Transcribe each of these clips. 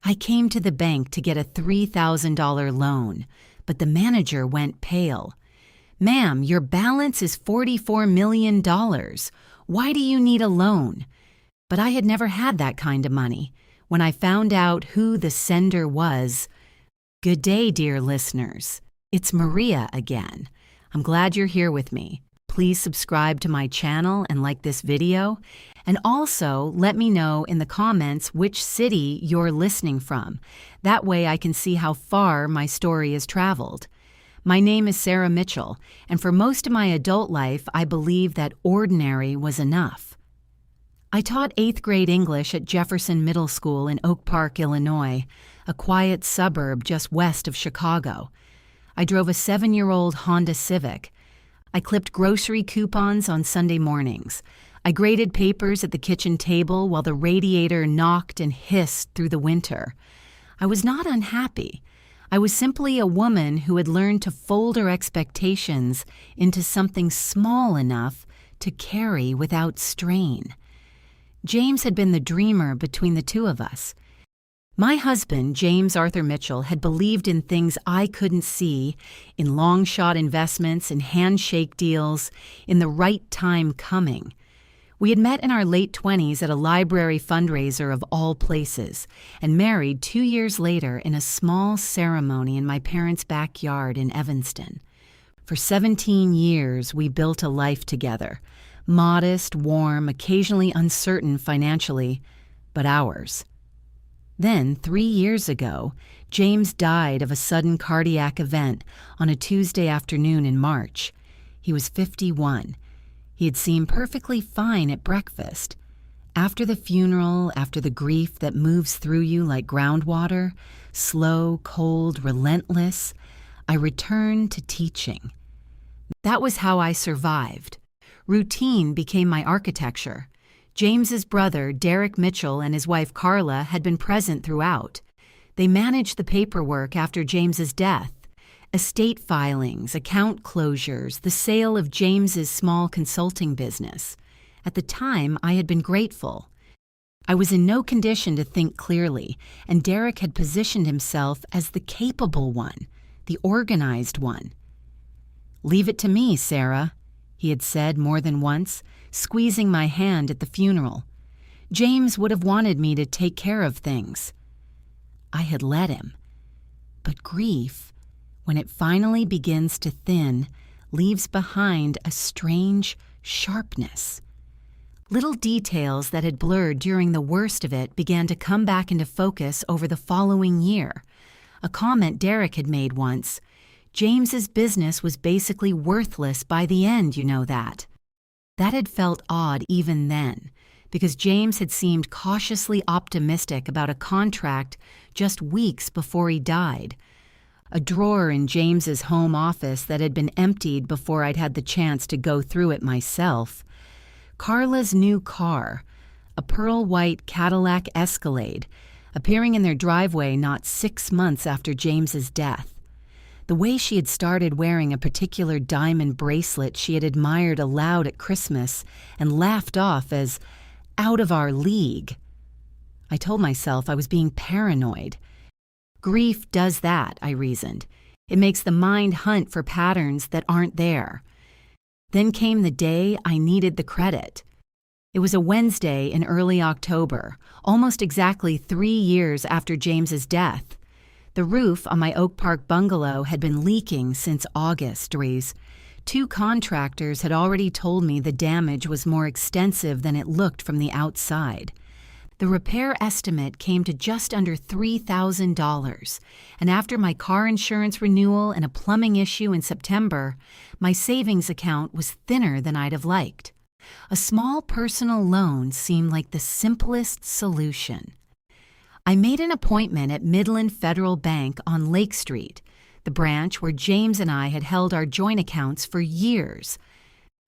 I came to the bank to get a $3,000 loan, but the manager went pale. "Ma'am, your balance is $44 million. Why do you need a loan?" But I had never had that kind of money. When I found out who the sender was, good day, dear listeners. It's Maria again. I'm glad you're here with me. Please subscribe to my channel and like this video. And also let me know in the comments which city you're listening from. That way I can see how far my story has traveled. My name is Sarah Mitchell, and for most of my adult life, I believe that ordinary was enough. I taught 8th grade English at Jefferson Middle School in Oak Park, Illinois, a quiet suburb just west of Chicago. I drove a 7-year-old Honda Civic. I clipped grocery coupons on Sunday mornings. I graded papers at the kitchen table while the radiator knocked and hissed through the winter. I was not unhappy. I was simply a woman who had learned to fold her expectations into something small enough to carry without strain. James had been the dreamer between the two of us. My husband, James Arthur Mitchell, had believed in things I couldn't see, in long-shot investments, in handshake deals, in the right time coming. We had met in our late 20s at a library fundraiser of all places, and married 2 years later in a small ceremony in my parents' backyard in Evanston. For 17 years, we built a life together. Modest, warm, occasionally uncertain financially, but ours. Then, 3 years ago, James died of a sudden cardiac event on a Tuesday afternoon in March. He was 51. He had seemed perfectly fine at breakfast. After the funeral, after the grief that moves through you like groundwater, slow, cold, relentless, I returned to teaching. That was how I survived. Routine became my architecture. James's brother, Derek Mitchell, and his wife Carla had been present throughout. They managed the paperwork after James's death. Estate filings, account closures, the sale of James's small consulting business. At the time, I had been grateful. I was in no condition to think clearly, and Derek had positioned himself as the capable one, the organized one. "Leave it to me, Sarah," he had said more than once, squeezing my hand at the funeral. James would have wanted me to take care of things. I had let him. But grief, when it finally begins to thin, leaves behind a strange sharpness. Little details that had blurred during the worst of it began to come back into focus over the following year. A comment Derek had made once: "James's business was basically worthless by the end, you know that." That had felt odd even then, because James had seemed cautiously optimistic about a contract just weeks before he died. A drawer in James's home office that had been emptied before I'd had the chance to go through it myself. Carla's new car, a pearl-white Cadillac Escalade, appearing in their driveway not 6 months after James's death. The way she had started wearing a particular diamond bracelet she had admired aloud at Christmas and laughed off as out of our league. I told myself I was being paranoid. Grief does that, I reasoned. It makes the mind hunt for patterns that aren't there. Then came the day I needed the credit. It was a Wednesday in early October, almost exactly 3 years after James's death. The roof on my Oak Park bungalow had been leaking since August. 2 contractors had already told me the damage was more extensive than it looked from the outside. The repair estimate came to just under $3,000, and after my car insurance renewal and a plumbing issue in September, my savings account was thinner than I'd have liked. A small personal loan seemed like the simplest solution. I made an appointment at Midland Federal Bank on Lake Street, the branch where James and I had held our joint accounts for years.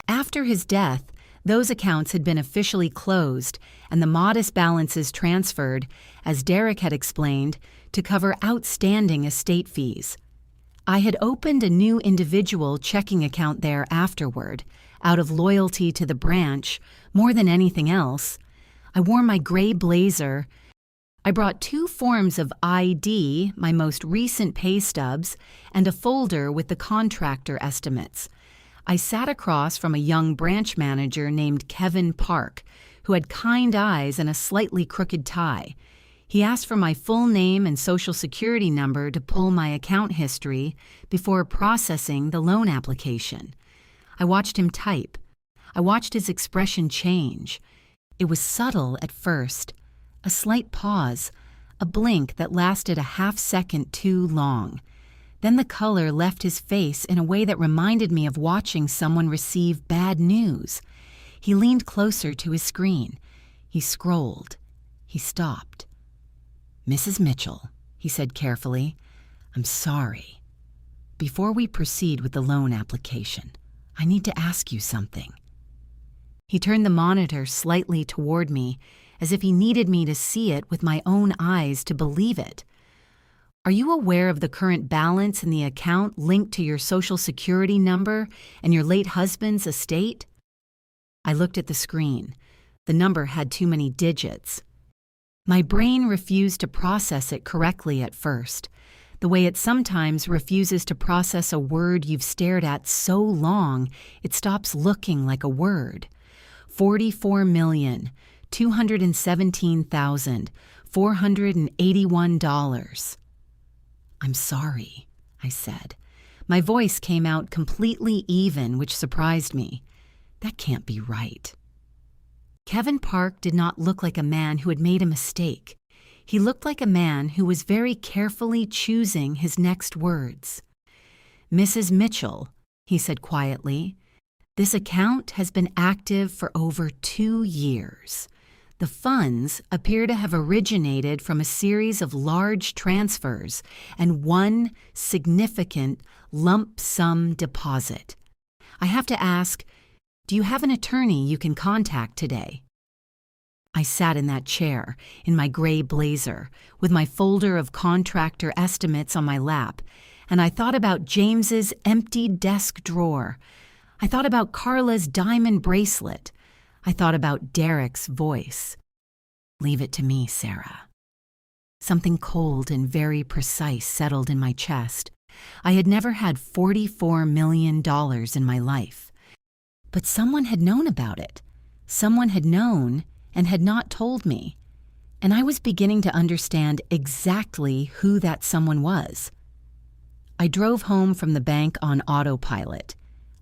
After his death, those accounts had been officially closed and the modest balances transferred, as Derek had explained, to cover outstanding estate fees. I had opened a new individual checking account there afterward, out of loyalty to the branch, more than anything else. I wore my gray blazer. I brought 2 forms of ID, my most recent pay stubs, and a folder with the contractor estimates. I sat across from a young branch manager named Kevin Park, who had kind eyes and a slightly crooked tie. He asked for my full name and social security number to pull my account history before processing the loan application. I watched him type. I watched his expression change. It was subtle at first, a slight pause, a blink that lasted a half-second too long. Then the color left his face in a way that reminded me of watching someone receive bad news. He leaned closer to his screen. He scrolled. He stopped. "Mrs. Mitchell," he said carefully, "I'm sorry. Before we proceed with the loan application, I need to ask you something." He turned the monitor slightly toward me, as if he needed me to see it with my own eyes to believe it. "Are you aware of the current balance in the account linked to your social security number and your late husband's estate?" I looked at the screen. The number had too many digits. My brain refused to process it correctly at first, the way it sometimes refuses to process a word you've stared at so long it stops looking like a word. $44,217,481. "I'm sorry," I said. My voice came out completely even, which surprised me. That can't be right. Kevin Park did not look like a man who had made a mistake. He looked like a man who was very carefully choosing his next words. "Mrs. Mitchell," he said quietly, "this account has been active for over 2 years. The funds appear to have originated from a series of large transfers and one significant lump sum deposit. I have to ask, do you have an attorney you can contact today?" I sat in that chair, in my gray blazer, with my folder of contractor estimates on my lap, and I thought about James's empty desk drawer. I thought about Carla's diamond bracelet. I thought about Derek's voice. "Leave it to me, Sarah." Something cold and very precise settled in my chest. I had never had $44 million in my life. But someone had known about it. Someone had known and had not told me. And I was beginning to understand exactly who that someone was. I drove home from the bank on autopilot.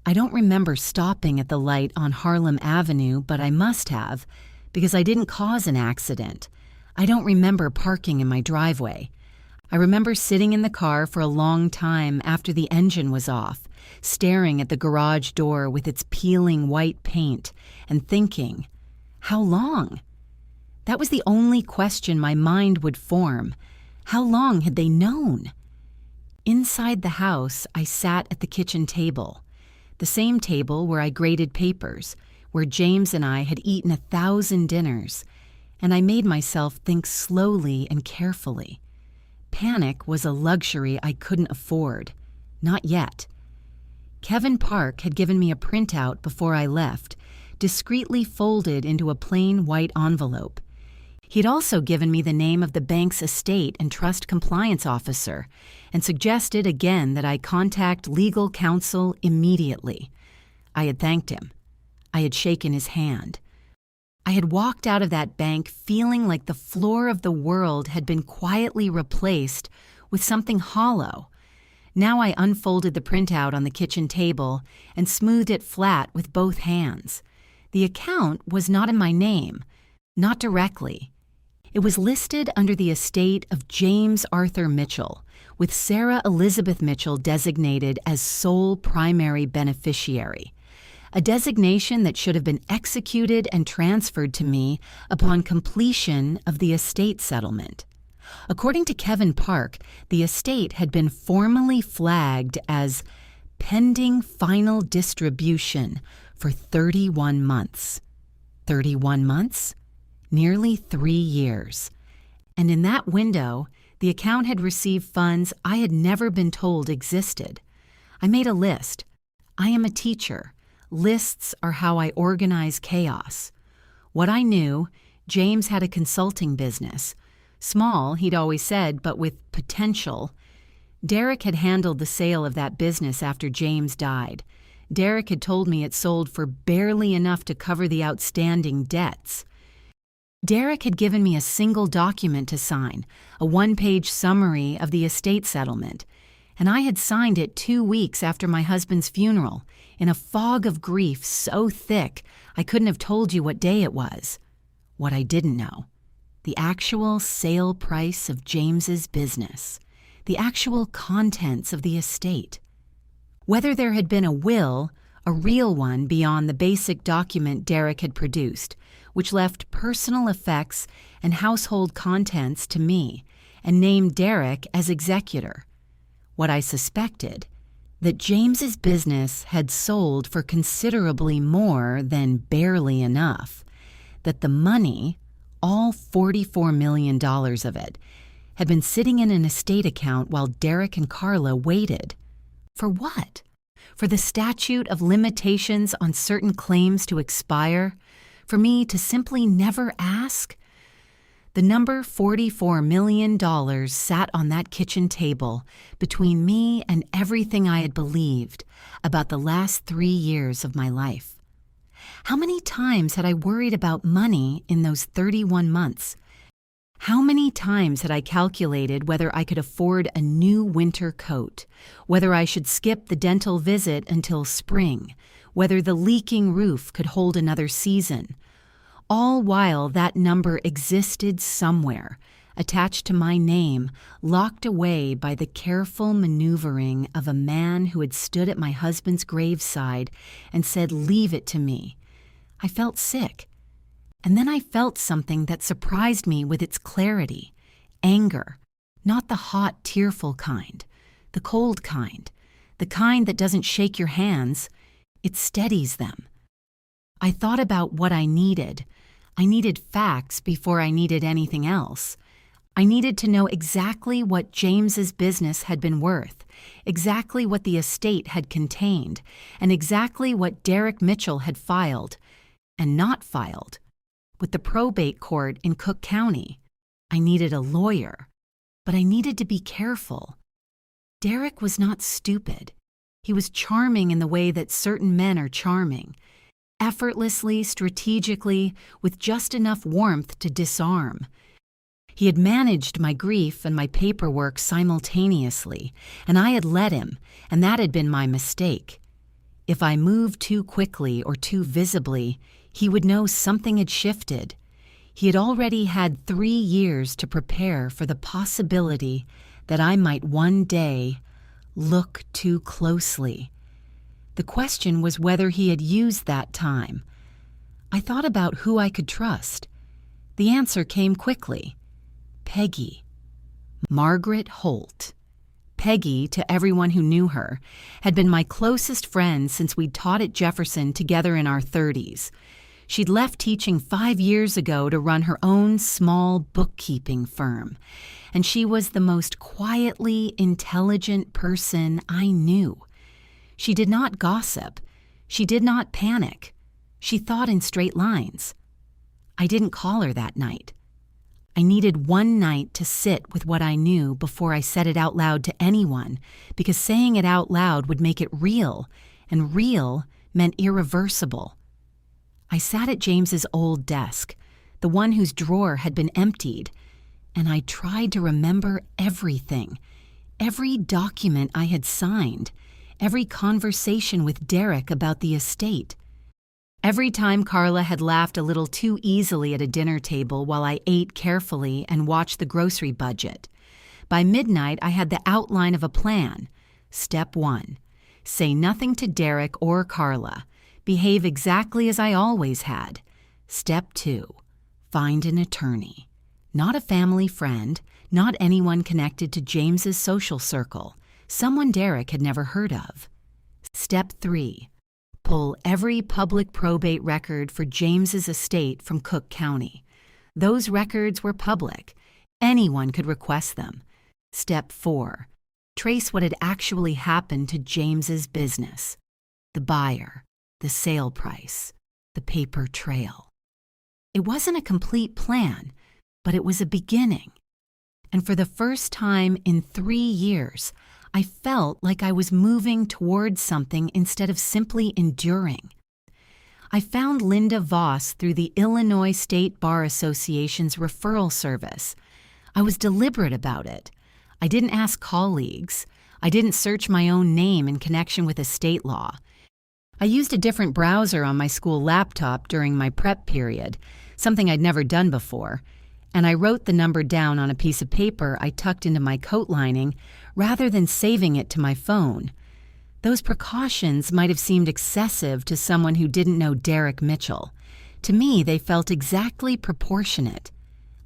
I don't remember stopping at the light on Harlem Avenue, but I must have, because I didn't cause an accident. I don't remember parking in my driveway. I remember sitting in the car for a long time after the engine was off, staring at the garage door with its peeling white paint and thinking, how long? That was the only question my mind would form. How long had they known? Inside the house, I sat at the kitchen table, the same table where I graded papers, where James and I had eaten 1,000 dinners, and I made myself think slowly and carefully. Panic was a luxury I couldn't afford. Not yet. Kevin Park had given me a printout before I left, discreetly folded into a plain white envelope. He'd also given me the name of the bank's estate and trust compliance officer and suggested again that I contact legal counsel immediately. I had thanked him. I had shaken his hand. I had walked out of that bank feeling like the floor of the world had been quietly replaced with something hollow. Now I unfolded the printout on the kitchen table and smoothed it flat with both hands. The account was not in my name, not directly. It was listed under the estate of James Arthur Mitchell, with Sarah Elizabeth Mitchell designated as sole primary beneficiary, a designation that should have been executed and transferred to me upon completion of the estate settlement. According to Kevin Park, the estate had been formally flagged as pending final distribution for 31 months. 31 months? Nearly 3 years. And in that window, the account had received funds I had never been told existed. I made a list. I am a teacher. Lists are how I organize chaos. What I knew, James had a consulting business. Small, he'd always said, but with potential. Derek had handled the sale of that business after James died. Derek had told me it sold for barely enough to cover the outstanding debts. Derek had given me a single document to sign, a one-page summary of the estate settlement, and I had signed it 2 weeks after my husband's funeral, in a fog of grief so thick I couldn't have told you what day it was. What I didn't know: the actual sale price of James's business, the actual contents of the estate. Whether there had been a will, a real one beyond the basic document Derek had produced, which left personal effects and household contents to me and named Derek as executor. What I suspected: that James's business had sold for considerably more than barely enough, that the money, all $44 million of it, had been sitting in an estate account while Derek and Carla waited. For what? For the statute of limitations on certain claims to expire? For me to simply never ask? The number $44 million sat on that kitchen table between me and everything I had believed about the last 3 years of my life. How many times had I worried about money in those 31 months? How many times had I calculated whether I could afford a new winter coat, whether I should skip the dental visit until spring, whether the leaking roof could hold another season? All while that number existed somewhere, attached to my name, locked away by the careful maneuvering of a man who had stood at my husband's graveside and said, "Leave it to me." I felt sick. And then I felt something that surprised me with its clarity: anger. Not the hot, tearful kind, the cold kind, the kind that doesn't shake your hands, it steadies them. I thought about what I needed. I needed facts before I needed anything else. I needed to know exactly what James's business had been worth, exactly what the estate had contained, and exactly what Derek Mitchell had filed, and not filed, with the probate court in Cook County. I needed a lawyer, but I needed to be careful. Derek was not stupid. He was charming in the way that certain men are charming, effortlessly, strategically, with just enough warmth to disarm. He had managed my grief and my paperwork simultaneously, and I had let him, and that had been my mistake. If I moved too quickly or too visibly, he would know something had shifted. He had already had 3 years to prepare for the possibility that I might one day look too closely. The question was whether he had used that time. I thought about who I could trust. The answer came quickly: Peggy. Margaret Holt. Peggy, to everyone who knew her, had been my closest friend since we'd taught at Jefferson together in our 30s. She'd left teaching 5 years ago to run her own small bookkeeping firm, and she was the most quietly intelligent person I knew. She did not gossip. She did not panic. She thought in straight lines. I didn't call her that night. I needed one night to sit with what I knew before I said it out loud to anyone, because saying it out loud would make it real, and real meant irreversible. I sat at James's old desk, the one whose drawer had been emptied, and I tried to remember everything, every document I had signed, every conversation with Derek about the estate. Every time Carla had laughed a little too easily at a dinner table while I ate carefully and watched the grocery budget. By midnight, I had the outline of a plan. Step 1, say nothing to Derek or Carla. Behave exactly as I always had. Step 2, find an attorney. Not a family friend, not anyone connected to James's social circle, someone Derek had never heard of. Step 3, pull every public probate record for James's estate from Cook County. Those records were public. Anyone could request them. Step 4, trace what had actually happened to James's business. The buyer, the sale price, the paper trail. It wasn't a complete plan, but it was a beginning. And for the first time in 3 years, I felt like I was moving towards something instead of simply enduring. I found Linda Voss through the Illinois State Bar Association's referral service. I was deliberate about it. I didn't ask colleagues. I didn't search my own name in connection with estate law. I used a different browser on my school laptop during my prep period, something I'd never done before, and I wrote the number down on a piece of paper I tucked into my coat lining rather than saving it to my phone. Those precautions might have seemed excessive to someone who didn't know Derek Mitchell. To me, they felt exactly proportionate.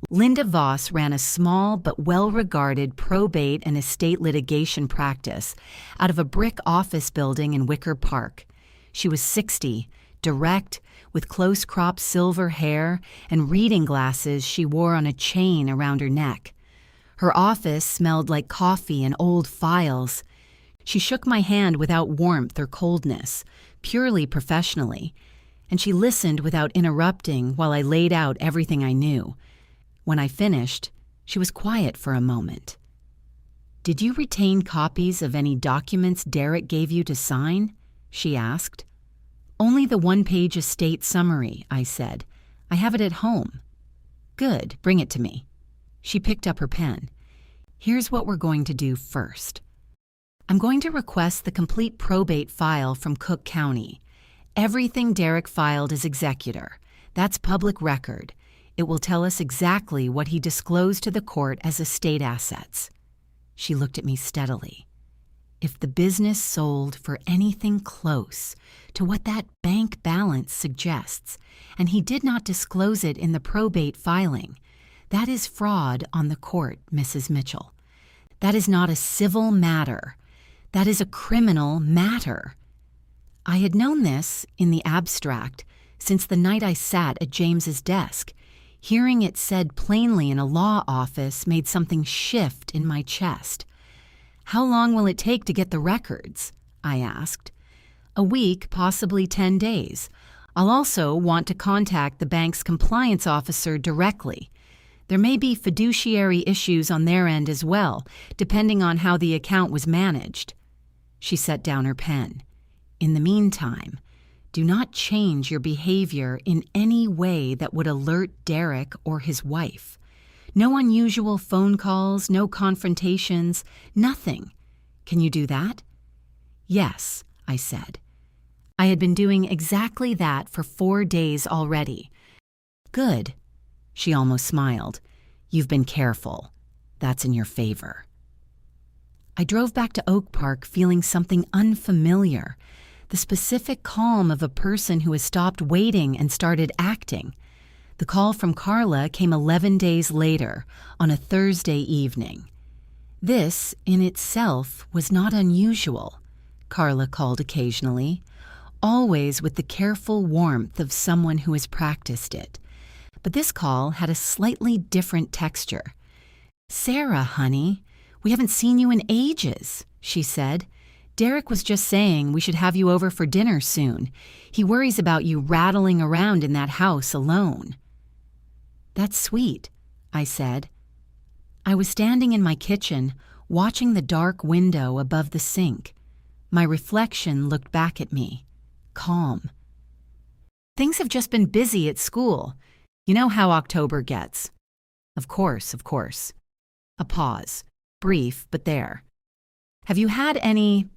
Linda Voss ran a small but well-regarded probate and estate litigation practice out of a brick office building in Wicker Park. She was 60, direct, with close-cropped silver hair and reading glasses she wore on a chain around her neck. Her office smelled like coffee and old files. She shook my hand without warmth or coldness, purely professionally, and she listened without interrupting while I laid out everything I knew. When I finished, she was quiet for a moment. "Did you retain copies of any documents Derek gave you to sign?" she asked. "Only the one-page estate summary," I said. "I have it at home." "Good, bring it to me." She picked up her pen. "Here's what we're going to do first. I'm going to request the complete probate file from Cook County. Everything Derek filed as executor. That's public record. It will tell us exactly what he disclosed to the court as estate assets." She looked at me steadily. "If the business sold for anything close to what that bank balance suggests, and he did not disclose it in the probate filing, that is fraud on the court, Mrs. Mitchell. That is not a civil matter. That is a criminal matter." I had known this, in the abstract, since the night I sat at James's desk. Hearing it said plainly in a law office made something shift in my chest. "How long will it take to get the records?" I asked. "A week, possibly 10 days. I'll also want to contact the bank's compliance officer directly. There may be fiduciary issues on their end as well, depending on how the account was managed." She set down her pen. "In the meantime, do not change your behavior in any way that would alert Derek or his wife. No unusual phone calls, no confrontations, nothing. Can you do that?" "Yes," I said. I had been doing exactly that for 4 days already. "Good." She almost smiled. "You've been careful. That's in your favor." I drove back to Oak Park feeling something unfamiliar, the specific calm of a person who has stopped waiting and started acting. The call from Carla came 11 days later, on a Thursday evening. This, in itself, was not unusual. Carla called occasionally, always with the careful warmth of someone who has practiced it. But this call had a slightly different texture. "Sarah, honey, we haven't seen you in ages," she said. "Derek was just saying we should have you over for dinner soon. He worries about you rattling around in that house alone." "That's sweet," I said. I was standing in my kitchen, watching the dark window above the sink. My reflection looked back at me, calm. "Things have just been busy at school. You know how October gets." Of course, of course." A pause, brief, but there. "Have you had any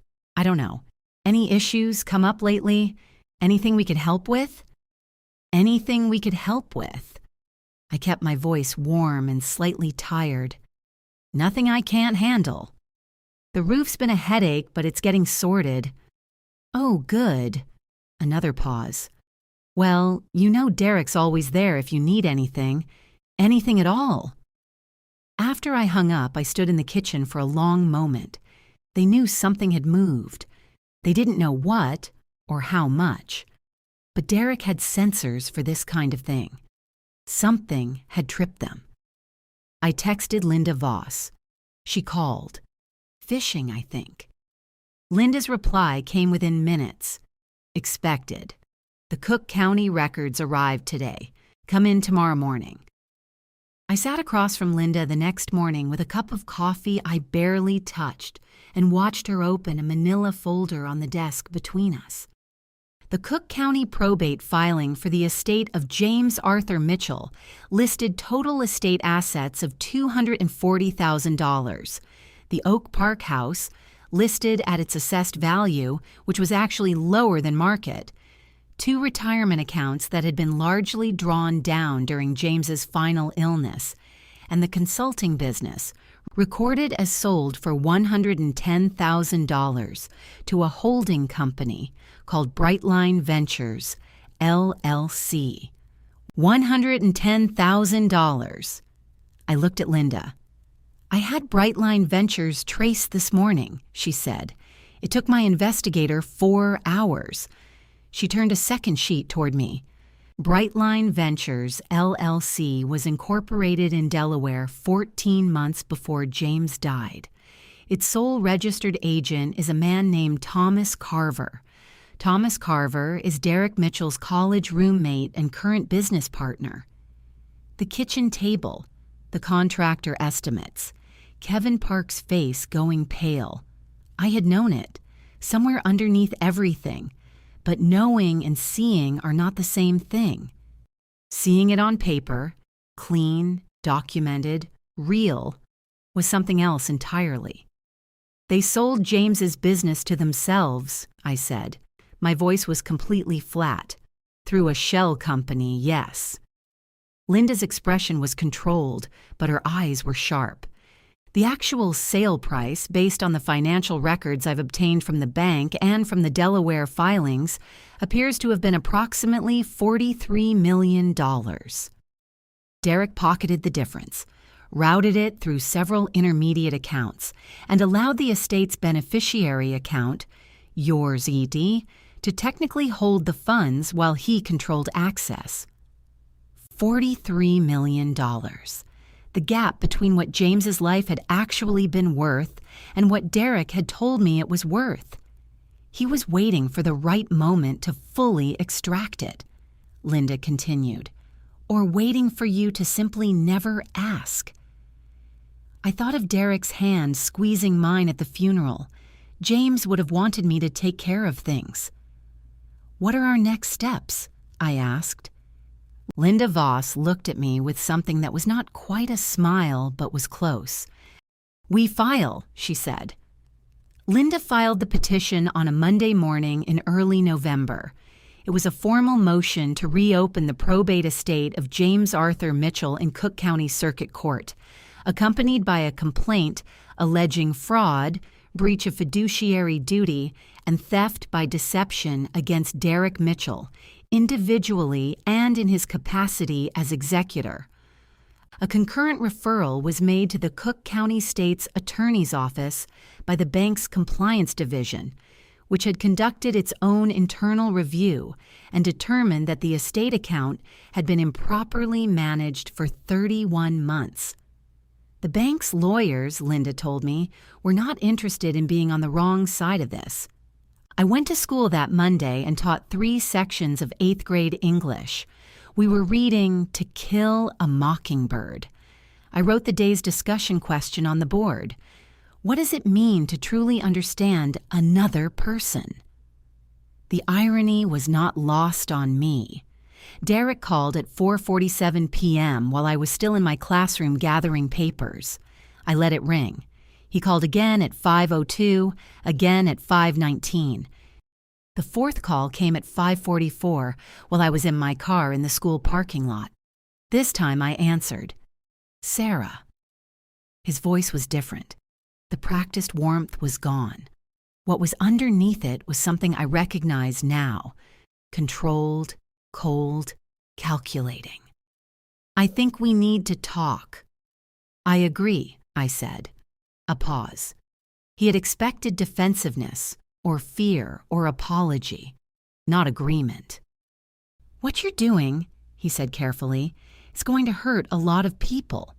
issues come up lately? Anything we could help with?" "Anything we could help with." I kept my voice warm and slightly tired. "Nothing I can't handle. The roof's been a headache, but it's getting sorted." "Oh, good." Another pause. "Well, you know Derek's always there if you need anything. Anything at all." After I hung up, I stood in the kitchen for a long moment. They knew something had moved. They didn't know what or how much. But Derek had sensors for this kind of thing. Something had tripped them. I texted Linda Voss. She called. Fishing, I think. Linda's reply came within minutes. "Expected. The Cook County records arrived today. Come in tomorrow morning." I sat across from Linda the next morning with a cup of coffee I barely touched and watched her open a manila folder on the desk between us. The Cook County probate filing for the estate of James Arthur Mitchell listed total estate assets of $240,000. The Oak Park house, listed at its assessed value, which was actually lower than market, 2 retirement accounts that had been largely drawn down during James's final illness, and the consulting business, recorded as sold for $110,000 to a holding company called Brightline Ventures, LLC. $110,000. I looked at Linda. I had Brightline Ventures traced this morning, she said. It took my investigator 4 hours. She turned a second sheet toward me. Brightline Ventures, LLC was incorporated in Delaware 14 months before James died. Its sole registered agent is a man named Thomas Carver. Thomas Carver is Derek Mitchell's college roommate and current business partner. The kitchen table, the contractor estimates, Kevin Park's face going pale. I had known it, somewhere underneath everything. But knowing and seeing are not the same thing. Seeing it on paper, clean, documented, real, was something else entirely. They sold James's business to themselves, I said. My voice was completely flat. Through a shell company, yes. Linda's expression was controlled, but her eyes were sharp. The actual sale price, based on the financial records I've obtained from the bank and from the Delaware filings, appears to have been approximately $43 million. Derek pocketed the difference, routed it through several intermediate accounts, and allowed the estate's beneficiary account, yours, ED, to technically hold the funds while he controlled access. $43 million. The gap between what James's life had actually been worth and what Derek had told me it was worth. He was waiting for the right moment to fully extract it, Linda continued, or waiting for you to simply never ask. I thought of Derek's hand squeezing mine at the funeral. James would have wanted me to take care of things. What are our next steps? I asked. Linda Voss looked at me with something that was not quite a smile but was close. We file, she said. Linda filed the petition on a Monday morning in early November. It was a formal motion to reopen the probate estate of James Arthur Mitchell in Cook County Circuit Court, accompanied by a complaint alleging fraud, breach of fiduciary duty, and theft by deception against Derek Mitchell, individually and in his capacity as executor. A concurrent referral was made to the Cook County State's Attorney's Office by the bank's Compliance Division, which had conducted its own internal review and determined that the estate account had been improperly managed for 31 months. The bank's lawyers, Linda told me, were not interested in being on the wrong side of this. I went to school that Monday and taught 3 sections of 8th grade English. We were reading To Kill a Mockingbird. I wrote the day's discussion question on the board. What does it mean to truly understand another person? The irony was not lost on me. Derek called at 4:47 p.m. while I was still in my classroom gathering papers. I let it ring. He called again at 5:02, again at 5:19. The 4th call came at 5:44 while I was in my car in the school parking lot. This time I answered, Sarah. His voice was different. The practiced warmth was gone. What was underneath it was something I recognize now, controlled, cold, calculating. I think we need to talk. I agree, I said. A pause. He had expected defensiveness, or fear, or apology, not agreement. What you're doing, he said carefully, is going to hurt a lot of people,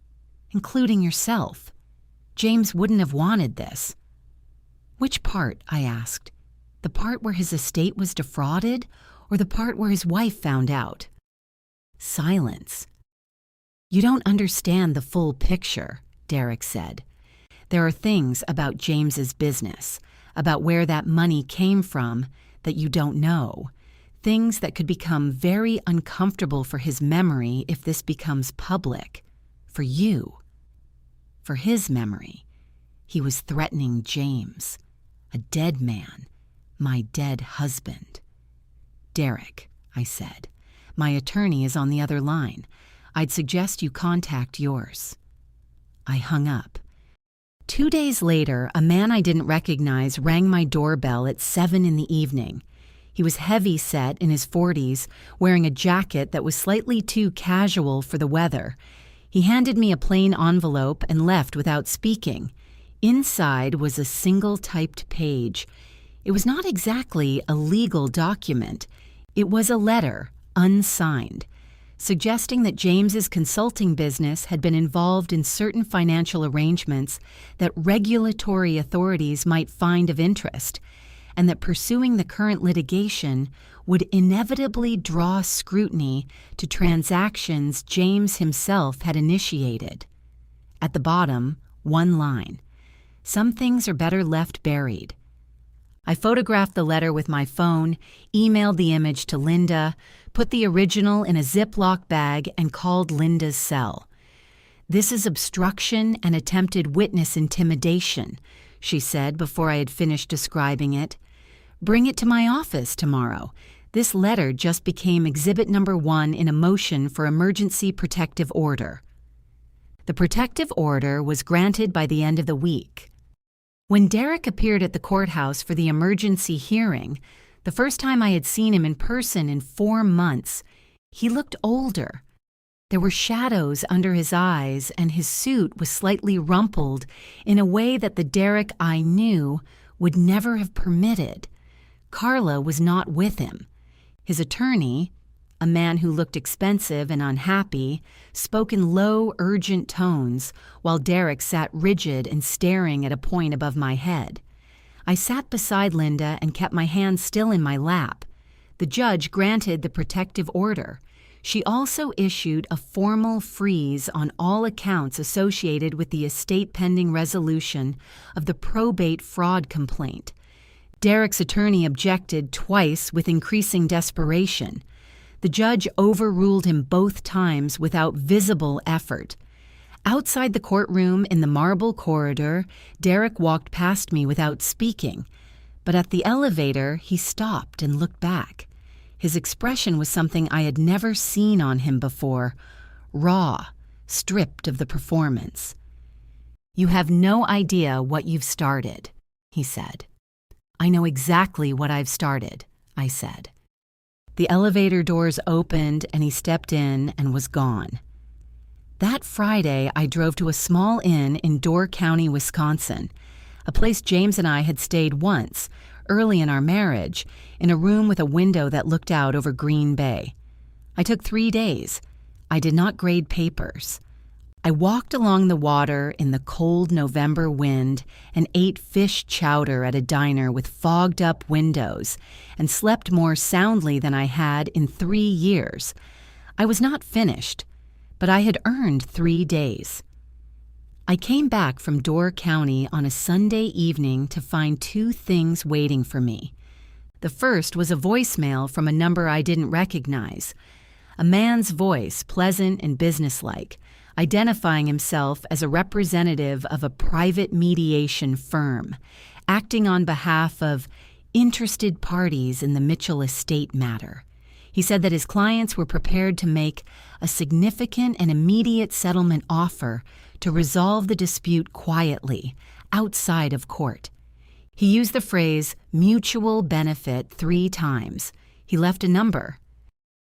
including yourself. James wouldn't have wanted this. Which part? I asked. The part where his estate was defrauded, or the part where his wife found out? Silence. "You don't understand the full picture," Derek said. "There are things about James's business, about where that money came from, that you don't know. Things that could become very uncomfortable for his memory if this becomes public. For you. For his memory. He was threatening James. A dead man. My dead husband." "Derek," I said, "my attorney is on the other line. I'd suggest you contact yours." I hung up. 2 days later, a man I didn't recognize rang my doorbell at 7 in the evening. He was heavy-set in his 40s, wearing a jacket that was slightly too casual for the weather. He handed me a plain envelope and left without speaking. Inside was a single-typed page. It was not exactly a legal document. It was a letter, unsigned, suggesting that James's consulting business had been involved in certain financial arrangements that regulatory authorities might find of interest, and that pursuing the current litigation would inevitably draw scrutiny to transactions James himself had initiated. At the bottom, one line: "Some things are better left buried." I photographed the letter with my phone, emailed the image to Linda, put the original in a Ziploc bag, and called Linda's cell. "This is obstruction and attempted witness intimidation," she said before I had finished describing it. "Bring it to my office tomorrow. This letter just became exhibit number 1 in a motion for emergency protective order." The protective order was granted by the end of the week. When Derek appeared at the courthouse for the emergency hearing, the first time I had seen him in person in 4 months, he looked older. There were shadows under his eyes, and his suit was slightly rumpled in a way that the Derek I knew would never have permitted. Carla was not with him. His attorney, a man who looked expensive and unhappy, spoke in low, urgent tones, while Derek sat rigid and staring at a point above my head. I sat beside Linda and kept my hands still in my lap. The judge granted the protective order. She also issued a formal freeze on all accounts associated with the estate pending resolution of the probate fraud complaint. Derek's attorney objected twice with increasing desperation. The judge overruled him both times without visible effort. Outside the courtroom in the marble corridor, Derek walked past me without speaking, but at the elevator he stopped and looked back. His expression was something I had never seen on him before, raw, stripped of the performance. "You have no idea what you've started," he said. "I know exactly what I've started," I said. The elevator doors opened and he stepped in and was gone. That Friday, I drove to a small inn in Door County, Wisconsin, a place James and I had stayed once, early in our marriage, in a room with a window that looked out over Green Bay. I took 3 days. I did not grade papers. I walked along the water in the cold November wind and ate fish chowder at a diner with fogged-up windows and slept more soundly than I had in 3 years. I was not finished, but I had earned 3 days. I came back from Door County on a Sunday evening to find 2 things waiting for me. The first was a voicemail from a number I didn't recognize. A man's voice, pleasant and businesslike, identifying himself as a representative of a private mediation firm, acting on behalf of interested parties in the Mitchell estate matter. He said that his clients were prepared to make a significant and immediate settlement offer to resolve the dispute quietly, outside of court. He used the phrase mutual benefit 3 times. He left a number.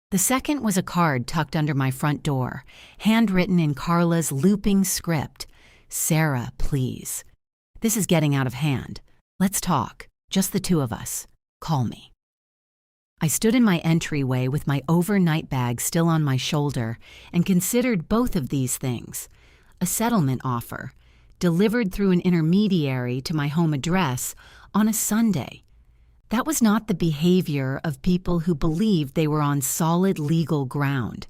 The second was a card tucked under my front door, handwritten in Carla's looping script. "Sarah, please. This is getting out of hand. Let's talk. Just the 2 of us. Call me." I stood in my entryway with my overnight bag still on my shoulder and considered both of these things. A settlement offer, delivered through an intermediary to my home address on a Sunday. That was not the behavior of people who believed they were on solid legal ground.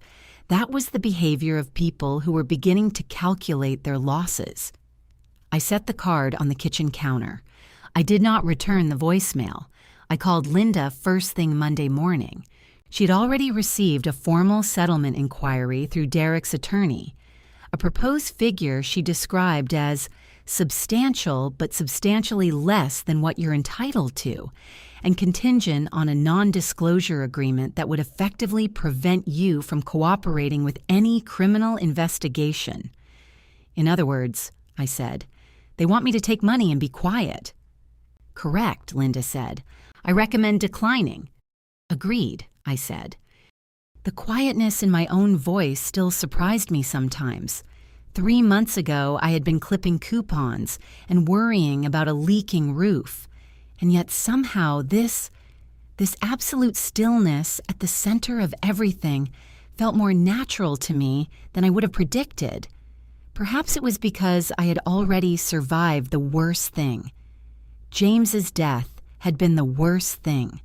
That was the behavior of people who were beginning to calculate their losses. I set the card on the kitchen counter. I did not return the voicemail. I called Linda first thing Monday morning. She had already received a formal settlement inquiry through Derek's attorney, a proposed figure she described as substantial but substantially less than what you're entitled to, and contingent on a non-disclosure agreement that would effectively prevent you from cooperating with any criminal investigation. In other words, I said, they want me to take money and be quiet. Correct, Linda said. I recommend declining. Agreed, I said. The quietness in my own voice still surprised me sometimes. 3 months ago, I had been clipping coupons and worrying about a leaking roof. And yet somehow this absolute stillness at the center of everything felt more natural to me than I would have predicted. Perhaps it was because I had already survived the worst thing. James's death had been the worst thing.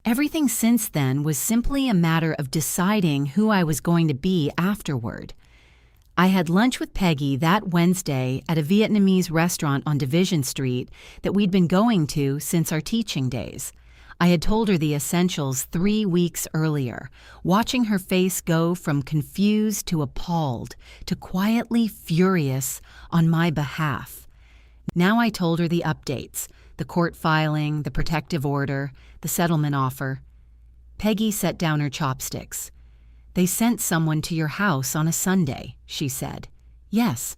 Everything since then was simply a matter of deciding who I was going to be afterward. I had lunch with Peggy that Wednesday at a Vietnamese restaurant on Division Street that we'd been going to since our teaching days. I had told her the essentials 3 weeks earlier, watching her face go from confused to appalled to quietly furious on my behalf. Now I told her the updates, the court filing, the protective order, the settlement offer. Peggy set down her chopsticks. They sent someone to your house on a Sunday, she said. Yes,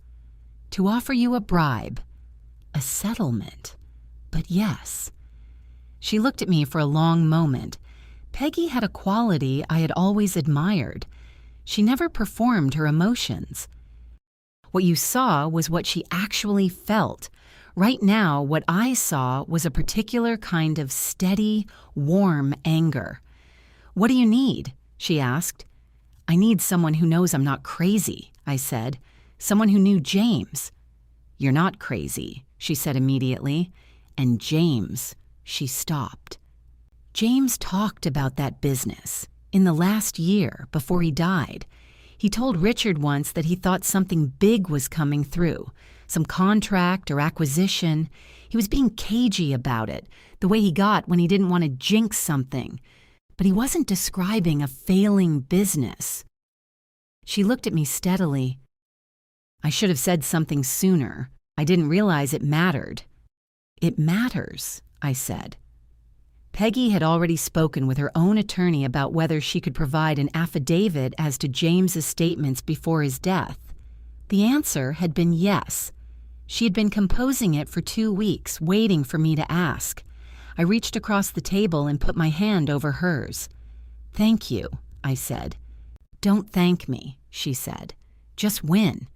to offer you a bribe. A settlement. But yes. She looked at me for a long moment. Peggy had a quality I had always admired. She never performed her emotions. What you saw was what she actually felt. Right now, what I saw was a particular kind of steady, warm anger. What do you need? She asked. I need someone who knows I'm not crazy, I said. Someone who knew James. You're not crazy, she said immediately. And James, she stopped. James talked about that business in the last year before he died. He told Richard once that he thought something big was coming through, some contract or acquisition. He was being cagey about it, the way he got when he didn't want to jinx something. But he wasn't describing a failing business. She looked at me steadily. I should have said something sooner. I didn't realize it mattered. It matters, I said. Peggy had already spoken with her own attorney about whether she could provide an affidavit as to James's statements before his death. The answer had been yes. She had been composing it for 2 weeks, waiting for me to ask. I reached across the table and put my hand over hers. Thank you, I said. Don't thank me, she said. Just win.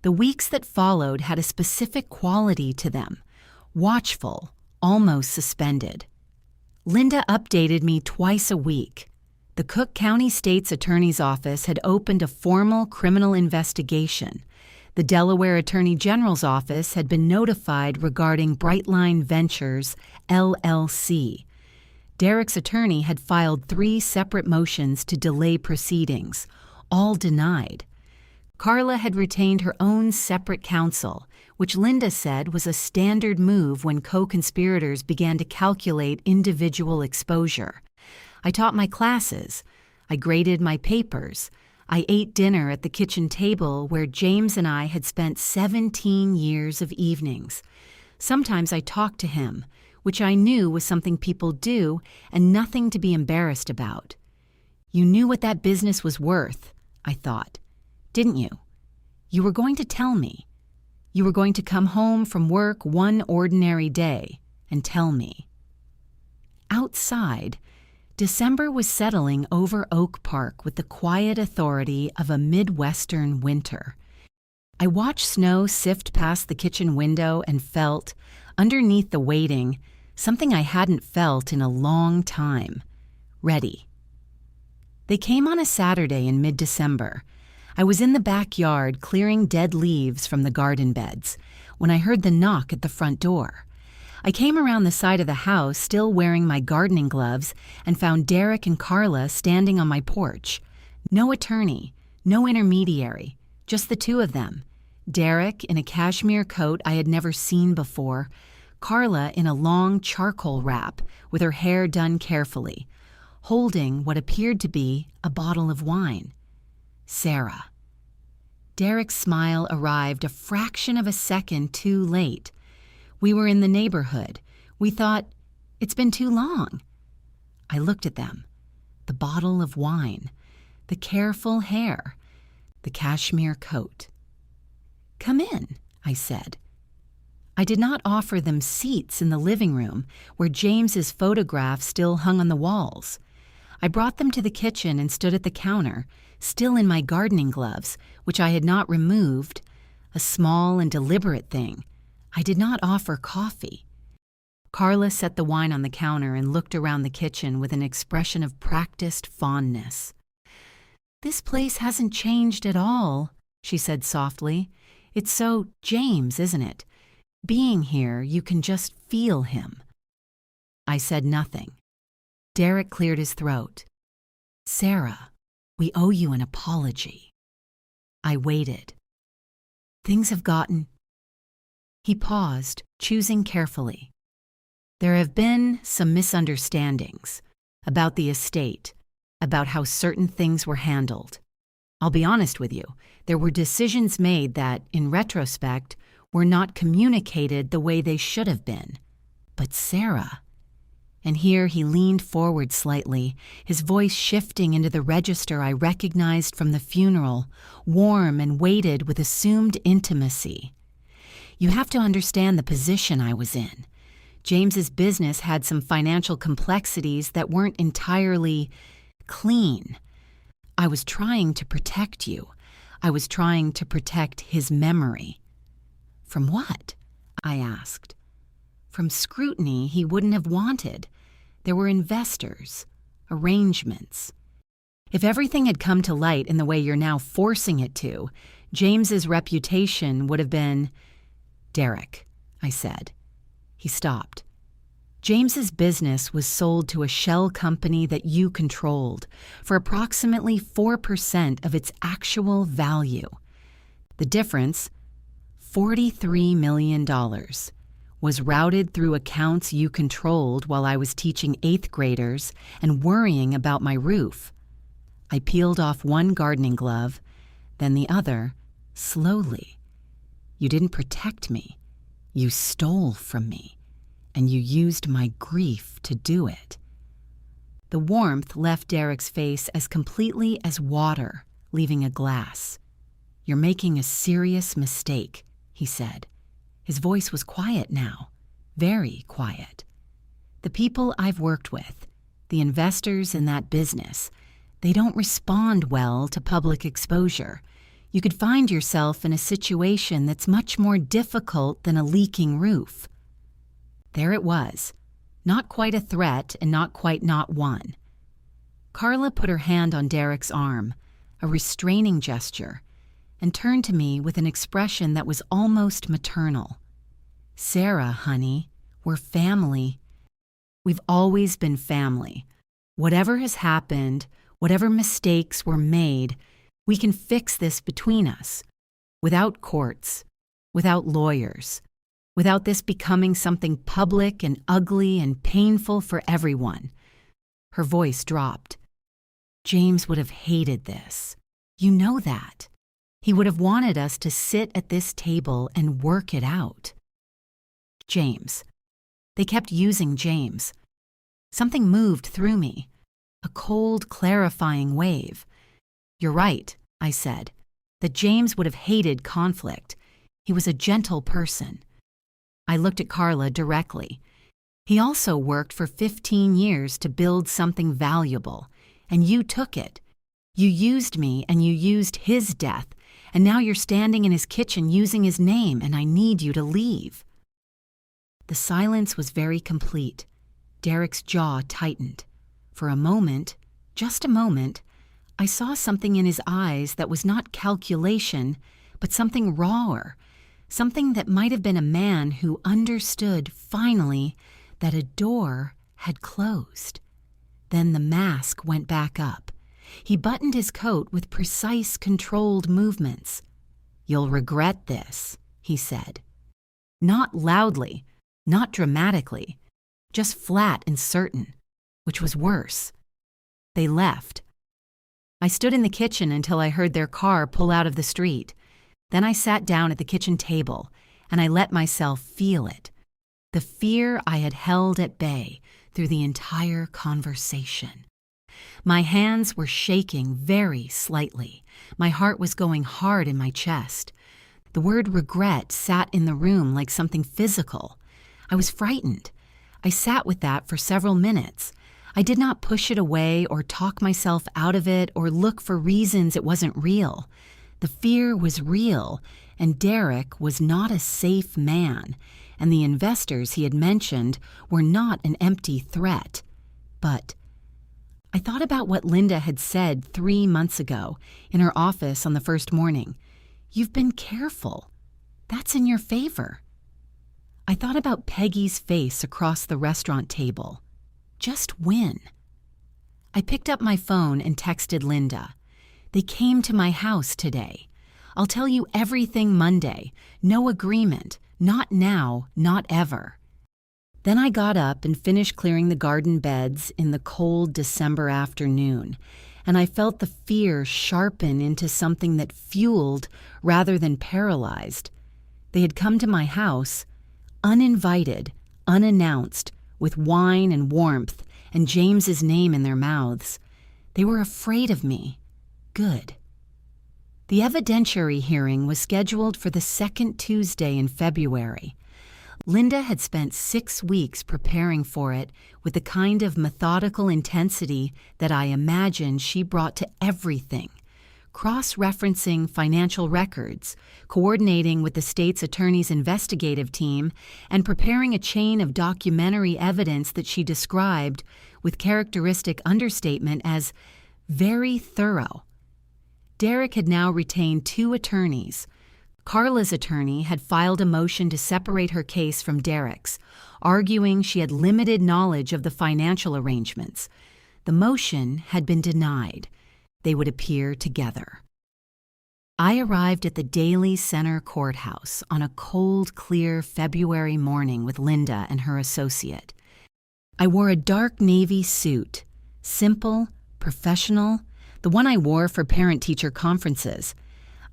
The weeks that followed had a specific quality to them. Watchful, almost suspended. Linda updated me twice a week. The Cook County State's Attorney's Office had opened a formal criminal investigation. The Delaware Attorney General's Office had been notified regarding Brightline Ventures, LLC. Derek's attorney had filed 3 separate motions to delay proceedings, all denied. Carla had retained her own separate counsel, which Linda said was a standard move when co-conspirators began to calculate individual exposure. I taught my classes. I graded my papers. I ate dinner at the kitchen table where James and I had spent 17 years of evenings. Sometimes I talked to him, which I knew was something people do and nothing to be embarrassed about. You knew what that business was worth, I thought. Didn't you? You were going to tell me. You were going to come home from work one ordinary day and tell me. Outside, December was settling over Oak Park with the quiet authority of a Midwestern winter. I watched snow sift past the kitchen window and felt, underneath the waiting, something I hadn't felt in a long time. Ready. They came on a Saturday in mid-December. I was in the backyard clearing dead leaves from the garden beds when I heard the knock at the front door. I came around the side of the house still wearing my gardening gloves and found Derek and Carla standing on my porch. No attorney, no intermediary, just the two of them. Derek in a cashmere coat I had never seen before, Carla in a long charcoal wrap with her hair done carefully, holding what appeared to be a bottle of wine. Sarah. Derek's smile arrived a fraction of a second too late. We were in the neighborhood. We thought, it's been too long. I looked at them. The bottle of wine, the careful hair, the cashmere coat. Come in, I said. I did not offer them seats in the living room where James's photograph still hung on the walls. I brought them to the kitchen and stood at the counter, still in my gardening gloves, which I had not removed, a small and deliberate thing. I did not offer coffee. Carla set the wine on the counter and looked around the kitchen with an expression of practiced fondness. "This place hasn't changed at all," she said softly. "It's so James, isn't it? Being here, you can just feel him." I said nothing. Derek cleared his throat. "Sarah, we owe you an apology." I waited. "Things have gotten—" He paused, choosing carefully. "There have been some misunderstandings about the estate, about how certain things were handled. I'll be honest with you, there were decisions made that, in retrospect, were not communicated the way they should have been. But Sarah—" And here he leaned forward slightly, his voice shifting into the register I recognized from the funeral, warm and weighted with assumed intimacy. "You have to understand the position I was in. James's business had some financial complexities that weren't entirely clean. I was trying to protect you. I was trying to protect his memory." "From what?" I asked. "From scrutiny he wouldn't have wanted. There were investors, arrangements. If everything had come to light in the way you're now forcing it to, James's reputation would have been—" "Derek," I said. He stopped. "James's business was sold to a shell company that you controlled for approximately 4% of its actual value. The difference, $43 million, was routed through accounts you controlled while I was teaching 8th graders and worrying about my roof." I peeled off one gardening glove, then the other, slowly. "You didn't protect me. You stole from me, and you used my grief to do it." The warmth left Derek's face as completely as water leaving a glass. "You're making a serious mistake," he said. His voice was quiet now, very quiet. "The people I've worked with, the investors in that business, they don't respond well to public exposure. You could find yourself in a situation that's much more difficult than a leaking roof." There it was, not quite a threat and not quite not one. Carla put her hand on Derek's arm, a restraining gesture, and turned to me with an expression that was almost maternal. "Sarah, honey, we're family. We've always been family. Whatever has happened, whatever mistakes were made, we can fix this between us, without courts, without lawyers, without this becoming something public and ugly and painful for everyone." Her voice dropped. "James would have hated this. You know that. He would have wanted us to sit at this table and work it out." James. They kept using James. Something moved through me, a cold, clarifying wave. "You're right," I said, "that James would have hated conflict. He was a gentle person." I looked at Carla directly. "He also worked for 15 years to build something valuable, and you took it. You used me and you used his death, and now you're standing in his kitchen using his name, and I need you to leave." The silence was very complete. Derek's jaw tightened. For a moment, just a moment, I saw something in his eyes that was not calculation, but something rawer, something that might have been a man who understood, finally, that a door had closed. Then the mask went back up, He buttoned his coat with precise, controlled movements. "You'll regret this," he said. Not loudly, not dramatically, just flat and certain, which was worse. They left. I stood in the kitchen until I heard their car pull out of the street. Then I sat down at the kitchen table, and I let myself feel it. The fear I had held at bay through the entire conversation. My hands were shaking very slightly. My heart was going hard in my chest. The word regret sat in the room like something physical. I was frightened. I sat with that for several minutes. I did not push it away or talk myself out of it or look for reasons it wasn't real. The fear was real, and Derek was not a safe man, and the investors he had mentioned were not an empty threat. But I thought about what Linda had said 3 months ago in her office on the first morning. "You've been careful. That's in your favor." I thought about Peggy's face across the restaurant table. Just win. I picked up my phone and texted Linda. "They came to my house today. I'll tell you everything Monday. No agreement. Not now, not ever." Then I got up and finished clearing the garden beds in the cold December afternoon, and I felt the fear sharpen into something that fueled rather than paralyzed. They had come to my house, uninvited, unannounced, with wine and warmth and James's name in their mouths. They were afraid of me. Good. The evidentiary hearing was scheduled for the second Tuesday in February. Linda had spent 6 weeks preparing for it with the kind of methodical intensity that I imagined she brought to everything. Cross-referencing financial records, coordinating with the state's attorney's investigative team, and preparing a chain of documentary evidence that she described, with characteristic understatement, as very thorough. Derek had now retained 2 attorneys. Carla's attorney had filed a motion to separate her case from Derek's, arguing she had limited knowledge of the financial arrangements. The motion had been denied. They would appear together. I arrived at the Daly Center Courthouse on a cold, clear February morning with Linda and her associate. I wore a dark navy suit, simple, professional, the one I wore for parent-teacher conferences.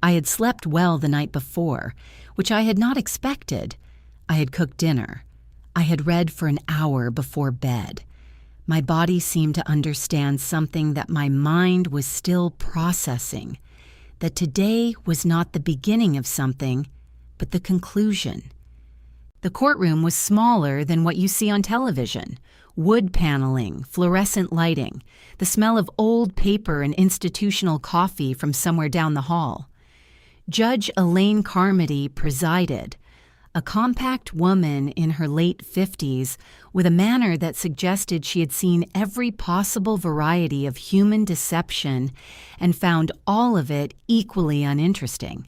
I had slept well the night before, which I had not expected. I had cooked dinner. I had read for an hour before bed. My body seemed to understand something that my mind was still processing, that today was not the beginning of something, but the conclusion. The courtroom was smaller than what you see on television. Wood paneling, fluorescent lighting, the smell of old paper and institutional coffee from somewhere down the hall. Judge Elaine Carmody presided, a compact woman in her late 50s with a manner that suggested she had seen every possible variety of human deception and found all of it equally uninteresting.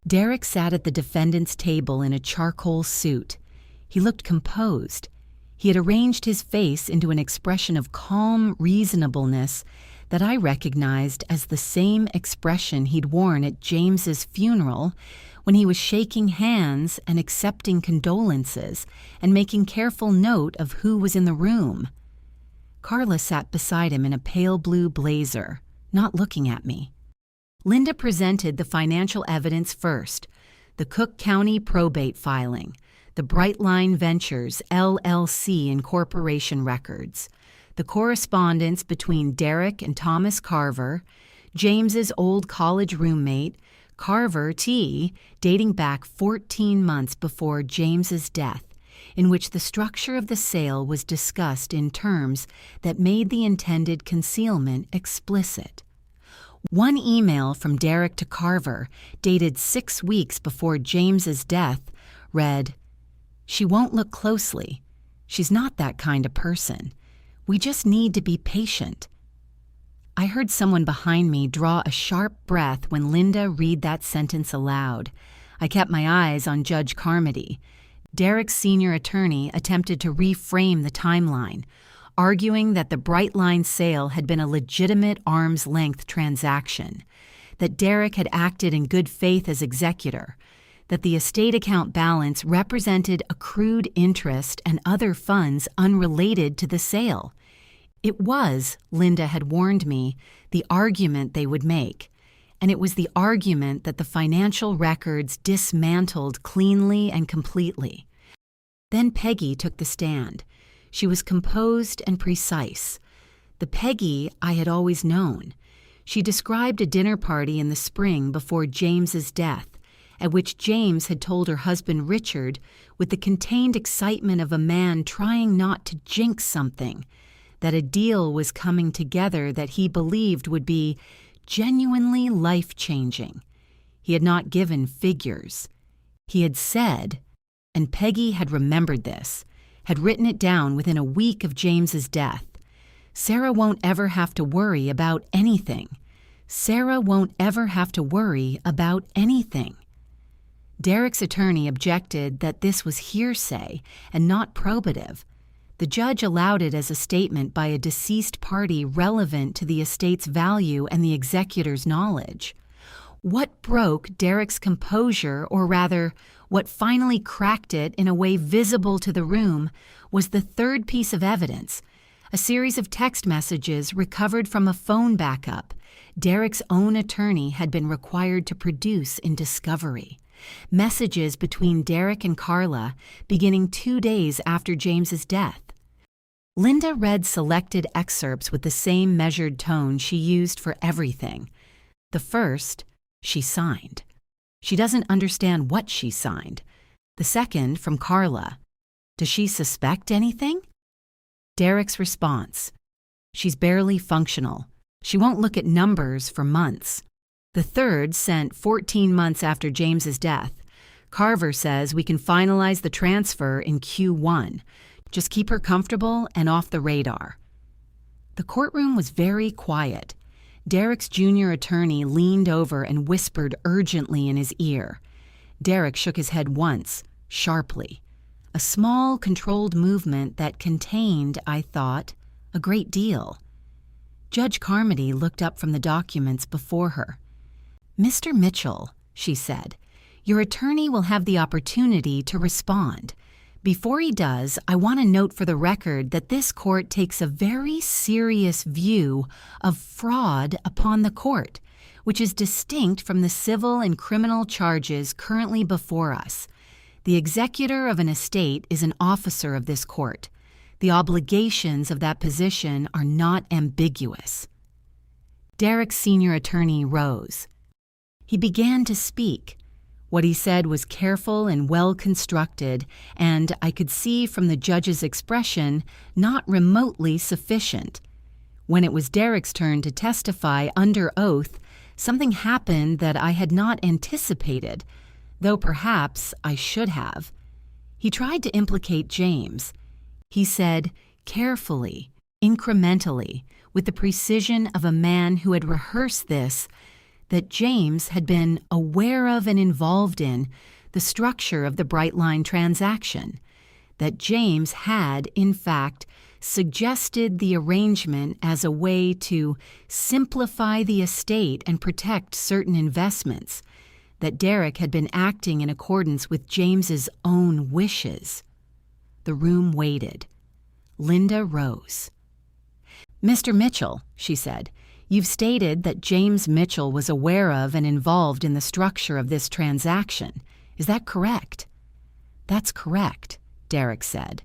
Derek sat at the defendant's table in a charcoal suit. He looked composed. He had arranged his face into an expression of calm reasonableness that I recognized as the same expression he'd worn at James's funeral when he was shaking hands and accepting condolences and making careful note of who was in the room. Carla sat beside him in a pale blue blazer, not looking at me. Linda presented the financial evidence first, the Cook County probate filing, the Brightline Ventures LLC incorporation records, the correspondence between Derek and Thomas Carver, James's old college roommate, Carver T., dating back 14 months before James's death, in which the structure of the sale was discussed in terms that made the intended concealment explicit. One email from Derek to Carver, dated 6 weeks before James's death, read, "She won't look closely. She's not that kind of person. We just need to be patient." I heard someone behind me draw a sharp breath when Linda read that sentence aloud. I kept my eyes on Judge Carmody. Derek's senior attorney attempted to reframe the timeline, arguing that the Brightline sale had been a legitimate arm's-length transaction, that Derek had acted in good faith as executor, that the estate account balance represented accrued interest and other funds unrelated to the sale. It was, Linda had warned me, the argument they would make, and it was the argument that the financial records dismantled cleanly and completely. Then Peggy took the stand. She was composed and precise. The Peggy I had always known. She described a dinner party in the spring before James's death, at which James had told her husband Richard, with the contained excitement of a man trying not to jinx something, that a deal was coming together that he believed would be genuinely life-changing. He had not given figures. He had said, and Peggy had remembered this, had written it down within a week of James's death, Sarah won't ever have to worry about anything. Sarah won't ever have to worry about anything. Derek's attorney objected that this was hearsay and not probative. The judge allowed it as a statement by a deceased party relevant to the estate's value and the executor's knowledge. What broke Derek's composure, or rather, what finally cracked it in a way visible to the room, was the third piece of evidence, a series of text messages recovered from a phone backup Derek's own attorney had been required to produce in discovery. Messages between Derek and Carla beginning 2 days after James's death. Linda read selected excerpts with the same measured tone she used for everything. The first, she signed. She doesn't understand what she signed. The second, from Carla. Does she suspect anything? Derek's response. She's barely functional. She won't look at numbers for months. The third, sent 14 months after James's death. Carver says we can finalize the transfer in Q1. Just keep her comfortable and off the radar. The courtroom was very quiet. Derek's junior attorney leaned over and whispered urgently in his ear. Derek shook his head once, sharply. A small, controlled movement that contained, I thought, a great deal. Judge Carmody looked up from the documents before her. "Mr. Mitchell," she said, "your attorney will have the opportunity to respond. Before he does, I want to note for the record that this court takes a very serious view of fraud upon the court, which is distinct from the civil and criminal charges currently before us. The executor of an estate is an officer of this court. The obligations of that position are not ambiguous." Derek's senior attorney rose. He began to speak. What he said was careful and well-constructed, and I could see from the judge's expression, not remotely sufficient. When it was Derek's turn to testify under oath, something happened that I had not anticipated, though perhaps I should have. He tried to implicate James. He said, carefully, incrementally, with the precision of a man who had rehearsed this, that James had been aware of and involved in the structure of the Brightline transaction, that James had, in fact, suggested the arrangement as a way to simplify the estate and protect certain investments, that Derek had been acting in accordance with James's own wishes. The room waited. Linda rose. "Mr. Mitchell," she said, "you've stated that James Mitchell was aware of and involved in the structure of this transaction. Is that correct?" "That's correct," Derek said.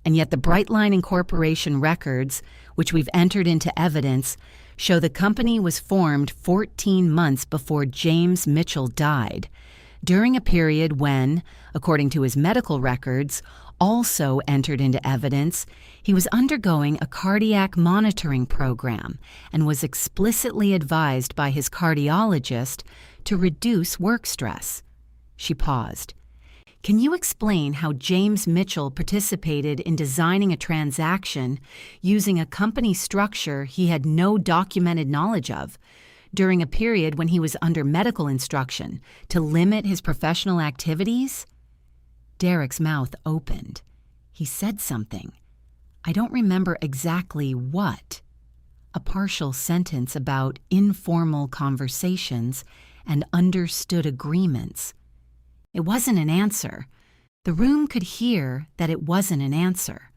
"And yet the Brightline Incorporation records, which we've entered into evidence, show the company was formed 14 months before James Mitchell died, during a period when, according to his medical records, also entered into evidence, he was undergoing a cardiac monitoring program and was explicitly advised by his cardiologist to reduce work stress." She paused. "Can you explain how James Mitchell participated in designing a transaction using a company structure he had no documented knowledge of, during a period when he was under medical instruction to limit his professional activities?" Derek's mouth opened. He said something. I don't remember exactly what. A partial sentence about informal conversations and understood agreements. It wasn't an answer. The room could hear that it wasn't an answer.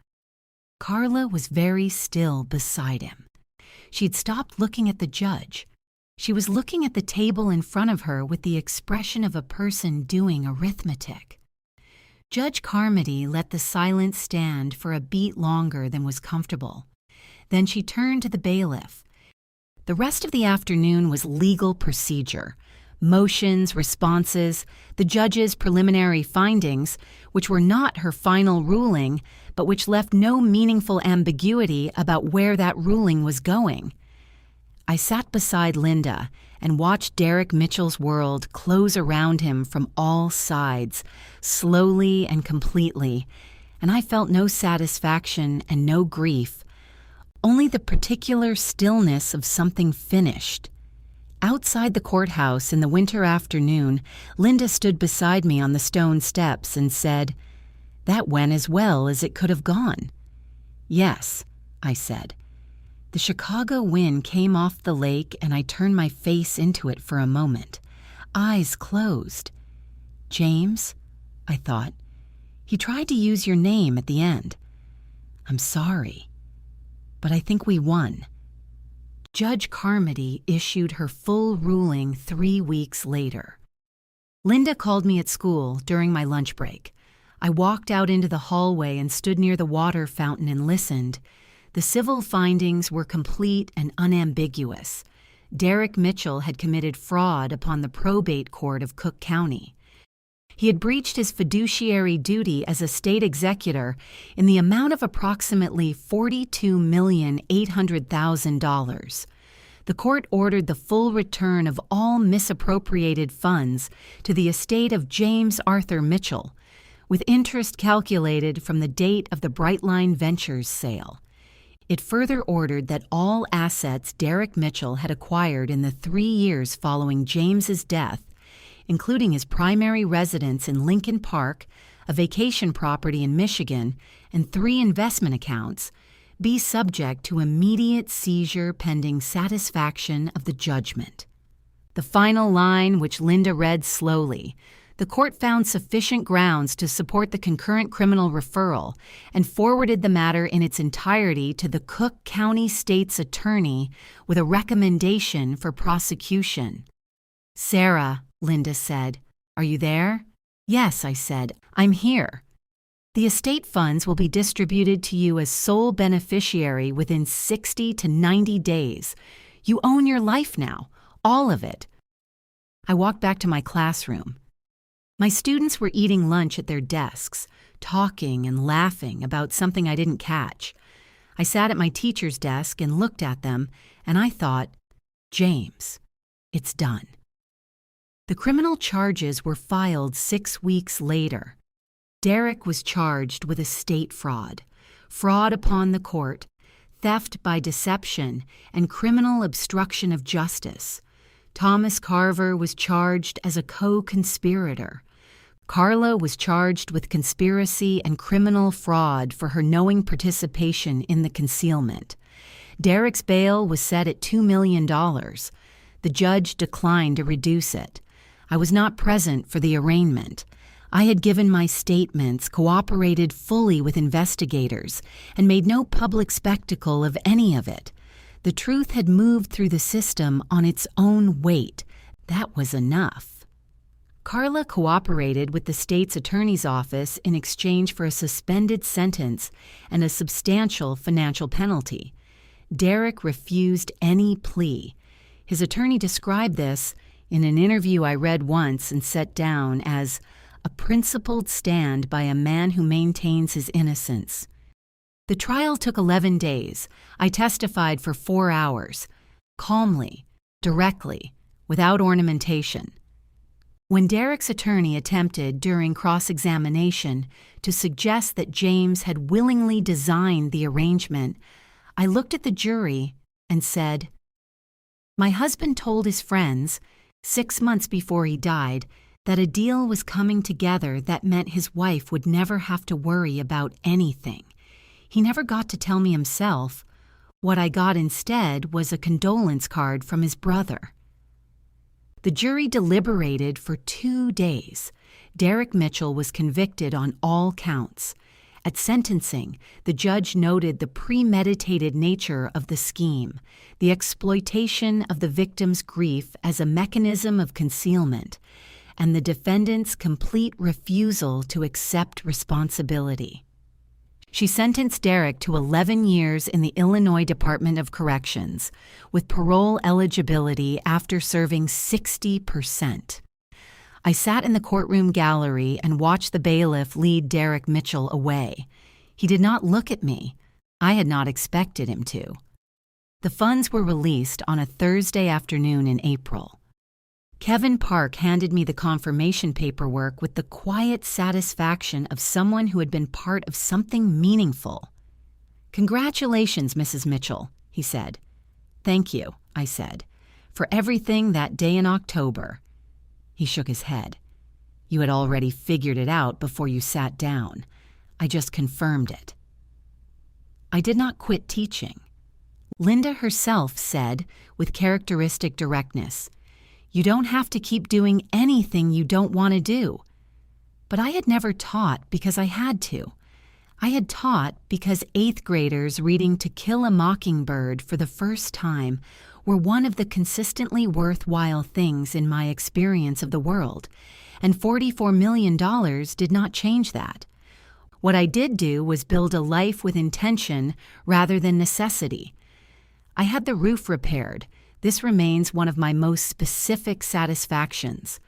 Carla was very still beside him. She'd stopped looking at the judge. She was looking at the table in front of her with the expression of a person doing arithmetic. Judge Carmody let the silence stand for a beat longer than was comfortable. Then she turned to the bailiff. The rest of the afternoon was legal procedure. Motions, responses, the judge's preliminary findings, which were not her final ruling, but which left no meaningful ambiguity about where that ruling was going. I sat beside Linda and watched Derek Mitchell's world close around him from all sides, slowly and completely, and I felt no satisfaction and no grief, only the particular stillness of something finished. Outside the courthouse in the winter afternoon, Linda stood beside me on the stone steps and said, "That went as well as it could have gone." "Yes," I said. The Chicago wind came off the lake and I turned my face into it for a moment, eyes closed. "James," I thought, "he tried to use your name at the end. I'm sorry, but I think we won." Judge Carmody issued her full ruling 3 weeks later. Linda called me at school during my lunch break. I walked out into the hallway and stood near the water fountain and listened. The civil findings were complete and unambiguous. Derek Mitchell had committed fraud upon the probate court of Cook County. He had breached his fiduciary duty as a state executor in the amount of approximately $42,800,000. The court ordered the full return of all misappropriated funds to the estate of James Arthur Mitchell, with interest calculated from the date of the Brightline Ventures sale. It further ordered that all assets Derek Mitchell had acquired in the 3 years following James's death, including his primary residence in Lincoln Park, a vacation property in Michigan, and 3 investment accounts, be subject to immediate seizure pending satisfaction of the judgment. The final line, which Linda read slowly, the court found sufficient grounds to support the concurrent criminal referral and forwarded the matter in its entirety to the Cook County State's Attorney with a recommendation for prosecution. "Sarah," Linda said, "are you there?" "Yes," I said, "I'm here." "The estate funds will be distributed to you as sole beneficiary within 60 to 90 days. You own your life now, all of it." I walked back to my classroom. My students were eating lunch at their desks, talking and laughing about something I didn't catch. I sat at my teacher's desk and looked at them, and I thought, "James, it's done." The criminal charges were filed 6 weeks later. Derek was charged with estate fraud, fraud upon the court, theft by deception, and criminal obstruction of justice. Thomas Carver was charged as a co-conspirator. Carla was charged with conspiracy and criminal fraud for her knowing participation in the concealment. Derek's bail was set at $2 million. The judge declined to reduce it. I was not present for the arraignment. I had given my statements, cooperated fully with investigators, and made no public spectacle of any of it. The truth had moved through the system on its own weight. That was enough. Carla cooperated with the state's attorney's office in exchange for a suspended sentence and a substantial financial penalty. Derek refused any plea. His attorney described this, in an interview I read once and set down, as a principled stand by a man who maintains his innocence. The trial took 11 days. I testified for 4 hours, calmly, directly, without ornamentation. When Derek's attorney attempted, during cross-examination, to suggest that James had willingly designed the arrangement, I looked at the jury and said, "My husband told his friends, 6 months before he died, that a deal was coming together that meant his wife would never have to worry about anything. He never got to tell me himself. What I got instead was a condolence card from his brother. The jury deliberated for 2 days. Derek Mitchell was convicted on all counts. At sentencing, the judge noted the premeditated nature of the scheme, the exploitation of the victim's grief as a mechanism of concealment, and the defendant's complete refusal to accept responsibility. She sentenced Derek to 11 years in the Illinois Department of Corrections, with parole eligibility after serving 60%. I sat in the courtroom gallery and watched the bailiff lead Derek Mitchell away. He did not look at me. I had not expected him to. The funds were released on a Thursday afternoon in April. Kevin Park handed me the confirmation paperwork with the quiet satisfaction of someone who had been part of something meaningful. "Congratulations, Mrs. Mitchell," he said. "Thank you," I said, "for everything that day in October." He shook his head. "You had already figured it out before you sat down. I just confirmed it." I did not quit teaching. Linda herself said, with characteristic directness, "You don't have to keep doing anything you don't want to do." But I had never taught because I had to. I had taught because 8th graders reading To Kill a Mockingbird for the first time were one of the consistently worthwhile things in my experience of the world, and $44 million did not change that. What I did do was build a life with intention rather than necessity. I had the roof repaired. This remains one of my most specific satisfactions.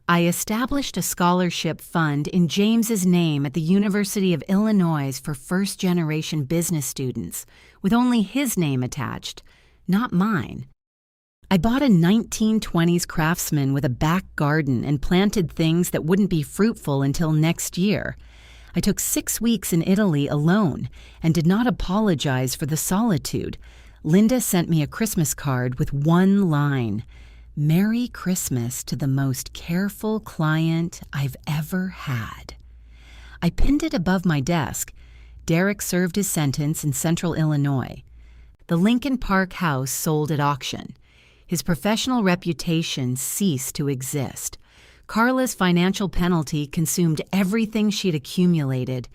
I established a scholarship fund in James's name at the University of Illinois for first-generation business students, with only his name attached, not mine. I bought a 1920s Craftsman with a back garden and planted things that wouldn't be fruitful until next year. I took 6 weeks in Italy alone and did not apologize for the solitude. Linda sent me a Christmas card with one line: "Merry Christmas to the most careful client I've ever had." I pinned it above my desk. Derek served his sentence in Central Illinois. The Lincoln Park house sold at auction. His professional reputation ceased to exist. Carla's financial penalty consumed everything she'd accumulated.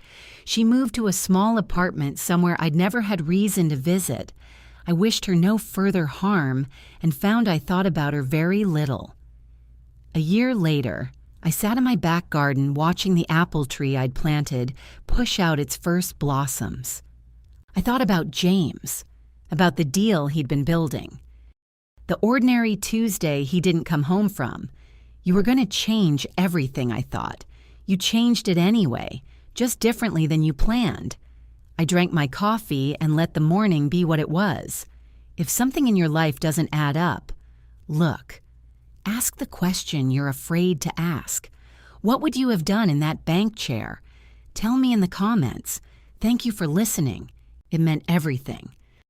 She moved to a small apartment somewhere I'd never had reason to visit. I wished her no further harm and found I thought about her very little. A year later, I sat in my back garden watching the apple tree I'd planted push out its first blossoms. I thought about James, about the deal he'd been building. The ordinary Tuesday he didn't come home from. You were going to change everything, I thought. You changed it anyway, just differently than you planned. I drank my coffee and let the morning be what it was. If something in your life doesn't add up, look. Ask the question you're afraid to ask. What would you have done in that bank chair? Tell me in the comments. Thank you for listening. It meant everything.